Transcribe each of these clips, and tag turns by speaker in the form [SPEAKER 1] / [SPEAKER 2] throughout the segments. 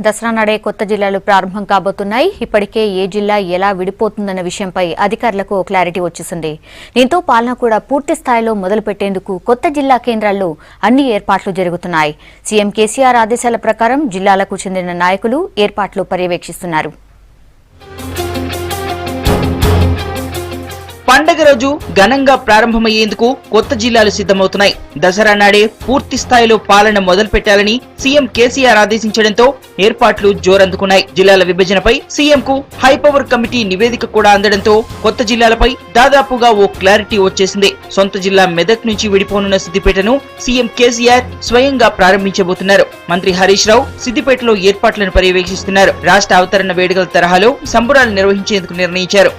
[SPEAKER 1] దసరా నాడే కొత్త జిల్లాలు ప్రారంభం కాబోతున్నాయి. ఇప్పటికే ఏ జిల్లా ఎలా విడిపోతుందన్న విషయంపై అధికారులకు క్లారిటీ వచ్చేసింది. దీంతో పాలన కూడా పూర్తి స్థాయిలో మొదలుపెట్టేందుకు కొత్త జిల్లా కేంద్రాల్లో అన్ని ఏర్పాట్లు జరుగుతున్నాయి. సీఎం కేసీఆర్ ఆదేశాల ప్రకారం జిల్లాలకు చెందిన నాయకులు ఏర్పాట్లు పర్యవేక్షిస్తున్నారు.
[SPEAKER 2] పండగ రోజు ఘనంగా ప్రారంభమయ్యేందుకు కొత్త జిల్లాలు సిద్ధమవుతున్నాయి. దసరా నాడే పూర్తి స్థాయిలో పాలన మొదలు పెట్టాలని సీఎం కేసీఆర్ ఆదేశించడంతో ఏర్పాట్లు జోరందుకున్నాయి. జిల్లాల విభజనపై సీఎం కు హైపవర్ కమిటీ నివేదిక కూడా అందడంతో కొత్త జిల్లాలపై దాదాపుగా ఓ క్లారిటీ వచ్చేసింది. సొంత జిల్లా మెదక్ నుంచి విడిపోనున్న సిద్దిపేటను సీఎం కేసీఆర్ స్వయంగా ప్రారంభించబోతున్నారు. మంత్రి హరీష్ రావు సిద్దిపేటలో ఏర్పాట్లను పర్యవేక్షిస్తున్నారు. రాష్ట్ర అవతరణ వేడుకల తరహాలో సంబురాలు నిర్వహించేందుకు నిర్ణయించారు.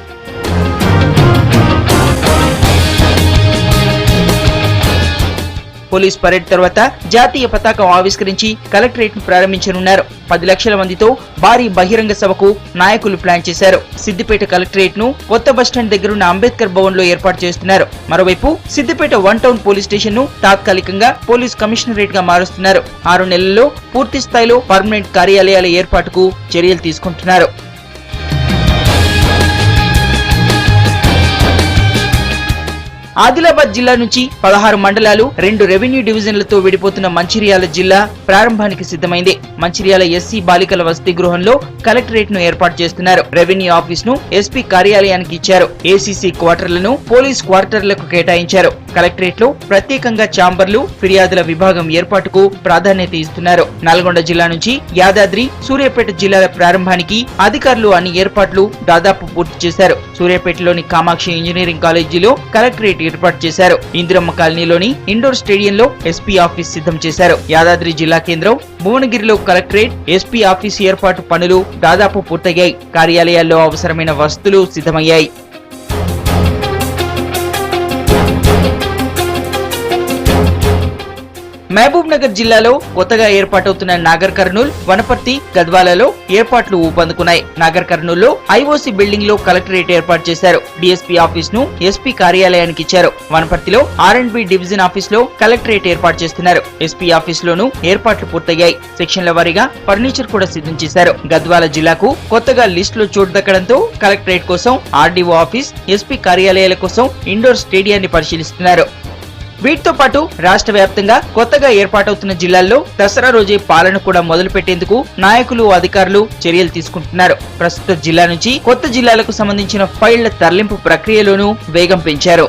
[SPEAKER 2] పోలీస్ పరేడ్ తర్వాత జాతీయ పతాకం ఆవిష్కరించి కలెక్టరేట్ ను ప్రారంభించనున్నారు. 10 లక్షల మందితో భారీ బహిరంగ సభకు నాయకులు ప్లాన్ చేశారు. సిద్దిపేట కలెక్టరేట్ ను కొత్త బస్టాండ్ దగ్గరున్న అంబేద్కర్ భవన్ లో ఏర్పాటు చేస్తున్నారు. మరోవైపు సిద్దిపేట 1 టౌన్ పోలీస్ స్టేషన్ ను తాత్కాలికంగా పోలీస్ కమిషనరేట్ గా మారుస్తున్నారు. 6 నెలల్లో పూర్తి స్థాయిలో పర్మనెంట్ కార్యాలయాల ఏర్పాటుకు చర్యలు తీసుకుంటున్నారు. ఆదిలాబాద్ జిల్లా నుంచి 16 మండలాలు 2 రెవెన్యూ డివిజన్లతో విడిపోతున్న మంచిర్యాల జిల్లా ప్రారంభానికి సిద్ధమైంది. మంచిర్యాల ఎస్సీ బాలికల వసతి గృహంలో కలెక్టరేట్ ను ఏర్పాటు చేస్తున్నారు. రెవెన్యూ ఆఫీస్ ను ఎస్పీ కార్యాలయానికి ఇచ్చారు. ఏసీసీ క్వార్టర్లను పోలీస్ క్వార్టర్లకు కేటాయించారు. కలెక్టరేట్ లో ప్రత్యేకంగా ఛాంబర్లు, ఫిర్యాదుల విభాగం ఏర్పాటుకు ప్రాధాన్యత ఇస్తున్నారు. నల్గొండ జిల్లా నుంచి యాదాద్రి, సూర్యాపేట జిల్లాల ప్రారంభానికి అధికారులు అన్ని ఏర్పాట్లు దాదాపు పూర్తి చేశారు. సూర్యాపేటలోని కామాక్షి ఇంజనీరింగ్ కాలేజీలో కలెక్టరేట్ ఏర్పాటు చేశారు. ఇందిరమ్మ కాలనీలోని ఇండోర్ స్టేడియంలో ఎస్పీ ఆఫీస్ సిద్ధం చేశారు. యాదాద్రి జిల్లా కేంద్రం భువనగిరిలో కలెక్టరేట్, ఎస్పీ ఆఫీస్ ఏర్పాటు పనులు దాదాపు పూర్తయ్యాయి. కార్యాలయాల్లో అవసరమైన వసతులు సిద్ధమయ్యాయి. మహబూబ్ నగర్ జిల్లాలో కొత్తగా ఏర్పాటవుతున్న నాగర్ కర్నూల్, వనపర్తి, గద్వాలలో ఏర్పాట్లు ఊపందుకున్నాయి. నాగర్ కర్నూల్లో ఐఓసీ బిల్డింగ్ లో కలెక్టరేట్ ఏర్పాటు చేశారు. డీఎస్పీ ఆఫీస్ ను ఎస్పీ కార్యాలయానికి ఇచ్చారు. వనపర్తిలో R&B డివిజన్ ఆఫీస్ లో కలెక్టరేట్ ఏర్పాటు చేస్తున్నారు. ఎస్పీ ఆఫీస్ లోనూ ఏర్పాట్లు పూర్తయ్యాయి. సెక్షన్ల వారీగా ఫర్నిచర్ కూడా సిద్ధం చేశారు. గద్వాల జిల్లాకు కొత్తగా లిస్ట్ లో చోటు దక్కడంతో కలెక్టరేట్ కోసం ఆర్డీఓ ఆఫీస్, ఎస్పీ కార్యాలయాల కోసం ఇండోర్ స్టేడియాన్ని పరిశీలిస్తున్నారు. వీటితో పాటు రాష్ట్ర వ్యాప్తంగా కొత్తగా ఏర్పాటవుతున్న జిల్లాల్లో దసరా రోజే పాలన కూడా మొదలు పెట్టేందుకు నాయకులు, అధికారులు చర్యలు తీసుకుంటున్నారు. ప్రస్తుత జిల్లా నుంచి కొత్త జిల్లాలకు సంబంధించిన ఫైళ్ల తరలింపు ప్రక్రియలోనూ వేగం పెంచారు.